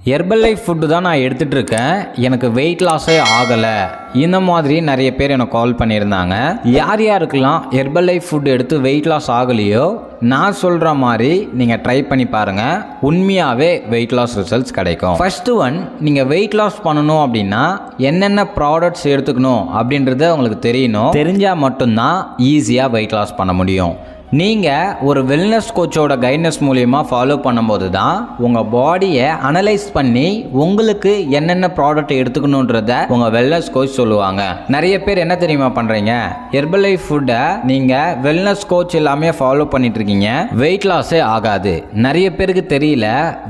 Herbal life food தான் நான் எடுத்துகிட்டு இருக்கேன், எனக்கு வெயிட் லாஸே ஆகலை. இந்த மாதிரி நிறைய பேர் எனக்கு கால் பண்ணியிருந்தாங்க. யார் யாருக்கெல்லாம் ஹெர்பல் லைஃப் ஃபுட் எடுத்து வெயிட் லாஸ் ஆகலையோ நான் சொல்கிற மாதிரி நீங்கள் ட்ரை பண்ணி பாருங்கள், உண்மையாகவே வெயிட் லாஸ் ரிசல்ட்ஸ் கிடைக்கும். ஃபர்ஸ்ட்டு ஒன், நீங்கள் வெயிட் லாஸ் பண்ணணும் அப்படின்னா என்னென்ன ப்ராடக்ட்ஸ் எடுத்துக்கணும் அப்படின்றத உங்களுக்கு தெரியணும். தெரிஞ்சால் மட்டும்தான் ஈஸியாக வெயிட் லாஸ் பண்ண முடியும். நீங்கள் ஒரு வெல்னஸ் கோச்சோட கைட்னஸ் மூலிமா ஃபாலோ பண்ணும்போது தான் உங்கள் பாடியை அனலைஸ் பண்ணி உங்களுக்கு என்னென்ன ப்ராடக்ட் எடுத்துக்கணுன்றத உங்கள் வெல்னஸ் கோச் சொல்லுவாங்க. நிறைய பேர் என்ன தெரியுமா பண்ணுறீங்க, ஹெர்பல் லைஃப் ஃபுட்டை நீங்கள் வெல்னஸ் கோச் எல்லாமே ஃபாலோ பண்ணிட்டு இருக்கீங்க, வெயிட் லாஸே ஆகாது. நிறைய பேருக்கு தெரியல,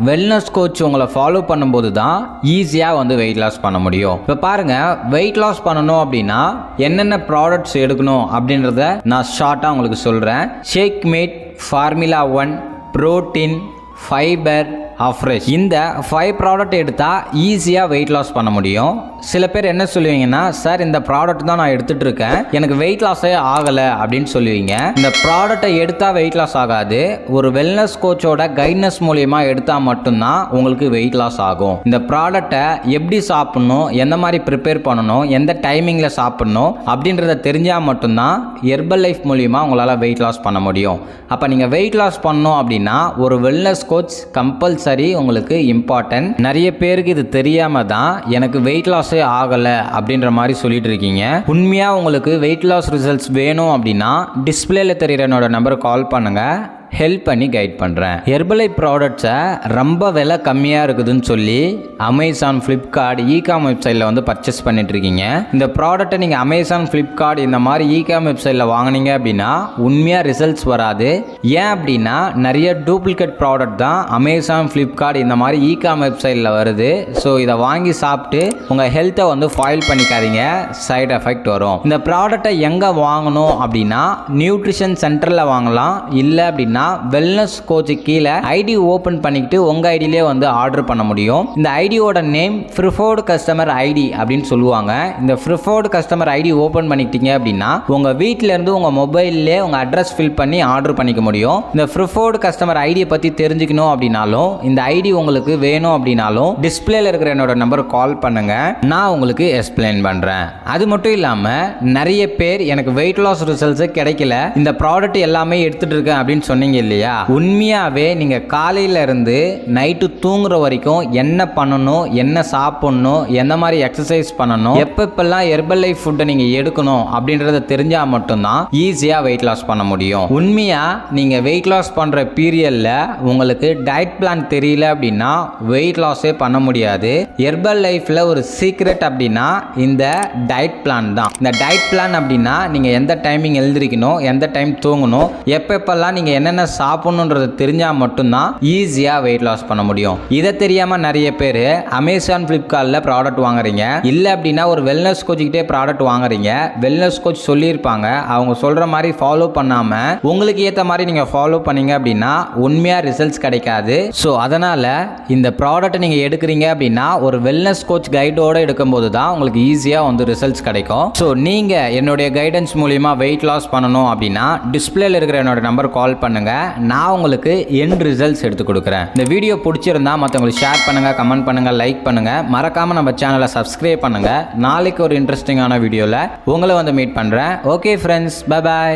வெல்னஸ் கோச் உங்களை ஃபாலோ பண்ணும்போது தான் ஈஸியாக வந்து வெயிட் லாஸ் பண்ண முடியும். இப்போ பாருங்கள், வெயிட் லாஸ் பண்ணணும் அப்படின்னா என்னென்ன ப்ராடக்ட்ஸ் எடுக்கணும் அப்படின்றத நான் ஷார்ட்டாக உங்களுக்கு சொல்கிறேன். Shake mate, formula 1, protein, fiber, afresh. இந்த 5 ப்ராடக்ட் எடுத்தால் ஈஸியாக வெயிட் லாஸ் பண்ண முடியும். சில பேர் என்ன சொல்லுவீங்கன்னா, சார் இந்த ப்ராடக்ட் தான் நான் எடுத்துகிட்டு இருக்கேன், எனக்கு வெயிட் லாஸே ஆகலை அப்படின்னு சொல்லுவீங்க. இந்த ப்ராடக்டை எடுத்தால் வெயிட் லாஸ் ஆகாது, ஒரு வெல்னஸ் கோச்சோட கைட்னஸ் மூலிமா எடுத்தால் மட்டும்தான் உங்களுக்கு வெயிட் லாஸ் ஆகும். இந்த ப்ராடக்டை எப்படி சாப்பிட்ணும், எந்த மாதிரி ப்ரிப்பேர் பண்ணணும், எந்த டைமிங்கில் சாப்பிட்ணும் அப்படின்றத தெரிஞ்சால் மட்டும்தான் ஹெர்பல் லைஃப் மூலிமா உங்களால் வெயிட் லாஸ் பண்ண முடியும். அப்போ நீங்கள் வெயிட் லாஸ் பண்ணணும் அப்படின்னா ஒரு வெல்னஸ் கோச் கம்பல்சரி உங்களுக்கு இம்பார்ட்டன்ட். நிறைய பேருக்கு இது தெரியாம தான் எனக்கு வெயிட் லாஸே ஆகலை அப்படின்ற மாதிரி சொல்லிட்டு இருக்கீங்க. உண்மையாக உங்களுக்கு வெயிட் லாஸ் ரிசல்ட்ஸ் வேணும் அப்படின்னா டிஸ்பிளேல தெரிகிற என்னோட நம்பருக்கு கால் பண்ணுங்க, ஹெல்ப் பண்ணி கைட் பண்ணுறேன். ஹெர்பல் லைஃப் ப்ராடக்ட்ஸை ரொம்ப விலை கம்மியாக இருக்குதுன்னு சொல்லி அமேசான், ஃப்ளிப்கார்ட், ஈகாம் வெப்சைட்டில் வந்து பர்ச்சேஸ் பண்ணிட்டு இருக்கீங்க. இந்த ப்ராடக்ட்டை நீங்கள் அமேசான், ஃப்ளிப்கார்ட் இந்த மாதிரி ஈகாம் வெப்சைட்டில் வாங்கினீங்க அப்படின்னா உண்மையாக ரிசல்ட்ஸ் வராது. ஏன் அப்படின்னா நிறைய டூப்ளிகேட் ப்ராடக்ட் தான் அமேசான், ஃப்ளிப்கார்ட் இந்த மாதிரி ஈகாம் வெப்சைட்டில் வருது. ஸோ இதை வாங்கி சாப்பிட்டு உங்கள் ஹெல்த்தை வந்து ஃபாயில் பண்ணிக்காதீங்க, சைடு எஃபெக்ட் வரும். இந்த ப்ராடக்ட்டை எங்கே வாங்கணும் அப்படின்னா நியூட்ரிஷன் சென்டரில் வாங்கலாம், இல்லை அப்படின்னா வெல்னஸ் கோச் கீழே ஐடி ஓபன் பண்ணிட்டு உங்க ஐடியிலே வந்து ஆர்டர் பண்ண முடியும். இந்த ஐடியோட நேம் ப்ரிஃபர்ட் கஸ்டமர் ஐடி அப்படின்னு சொல்லுவாங்க. இந்த ப்ரிஃபர்ட் கஸ்டமர் ஐடி ஓபன் பண்ணிட்டீங்க அப்படின்னா உங்க வீட்ல இருந்து உங்க மொபைல்லே உங்க அட்ரஸ் ஃபில் பண்ணி ஆர்டர் பண்ணிக்க முடியும். இந்த ப்ரிஃபர்ட் கஸ்டமர் ஐடியை பத்தி தெரிஞ்சுக்கணும் அப்படின்னாலும், இந்த ஐடி உங்களுக்கு வேணும் அப்படின்னாலும் டிஸ்பிளேல இருக்கிற என்னோட நம்பருக்கு கால் பண்ணுங்க, நான் உங்களுக்கு எக்ஸ்பிளைன் பண்றேன். அது மட்டும் இல்லாம நிறைய பேர் எனக்கு வெயிட் லாஸ் ரிசல்ட்ஸ் கிடைக்கல, இந்த ப்ராடக்ட் எல்லாமே எடுத்துட்டு இருக்கேன் அப்படின்னு சொன்னீங்க இல்லையா, உண்மையாவே நீங்க காலையில இருந்து நைட்டு தூங்குற வரைக்கும் என்ன பண்ணணும், என்ன சாப்பிடணும், எந்த மாதிரி எக்ஸசைஸ் பண்ணணும், எப்பப்பெல்லாம் ஹெர்பல் லைஃப் ஃபுட்டை நீங்க எடுக்கணும் அப்படின்றத தெரிஞ்சா மட்டும்தான் ஈஸியா வெயிட் லாஸ் பண்ண முடியும். உண்மையா நீங்க வெயிட் லாஸ் பண்ற பீரியட்ல உங்களுக்கு டயட் பிளான் தெரியல அப்படின்னா வெயிட் லாஸே பண்ண முடியாது. ஹெர்பல் லைஃப்ல ஒரு சீக்ரெட் அப்படின்னா இந்த டயட் பிளான் தான். இந்த டயட் பிளான் அப்படின்னா நீங்க எந்த டைமிங் எழுந்திரிக்கணும், எந்த டைம் தூங்கணும், எப்பப்பெல்லாம் நீங்க என்னென்ன சாப்பிடணுன்றது தெரிஞ்சால் மட்டும்தான் ஈஸியாக வெயிட் லாஸ் பண்ண முடியும். இதை தெரியாமல் நிறைய பேர் அமேசான், ஃப்ளிப்கார்ட்டில் ப்ராடக்ட் வாங்குறீங்க, இல்லை அப்படின்னா ஒரு வெல்னஸ் கோச்சிக்கிட்டே ப்ராடக்ட் வாங்குறீங்க. வெல்னஸ் கோச் சொல்லியிருப்பாங்க, அவங்க சொல்கிற மாதிரி ஃபாலோ பண்ணாமல் உங்களுக்கு ஏற்ற மாதிரி நீங்கள் ஃபாலோ பண்ணீங்க அப்படின்னா உண்மையாக ரிசல்ட்ஸ் கிடைக்காது. ஸோ அதனால் இந்த ப்ராடக்ட் நீங்கள் எடுக்கிறீங்க அப்படின்னா ஒரு வெல்னஸ் கோச் கைடோடு எடுக்கும்போது தான் உங்களுக்கு ஈஸியாக வந்து ரிசல்ட்ஸ் கிடைக்கும். ஸோ நீங்கள் என்னுடைய கைடன்ஸ் மூலிமா வெயிட் லாஸ் பண்ணணும் அப்படின்னா டிஸ்பிளேல இருக்கிற என்னோட நம்பர் கால் பண்ணுங்க, நான் உங்களுக்கு எண்ட் ரிசல்ட்ஸ் எடுத்து கொடுக்குறேன். இந்த வீடியோ பிடிச்சிருந்தா மற்றவங்களுக்கு ஷேர் பண்ணுங்க, கமெண்ட் பண்ணுங்க, லைக் பண்ணுங்க, மறக்காம நம்ம சேனலை சப்ஸ்கிரைப் பண்ணுங்க. நாளைக்கு ஒரு இன்ட்ரெஸ்டிங்கான வீடியோல உங்களை வந்து மீட் பண்றேன். Okay friends, bye bye.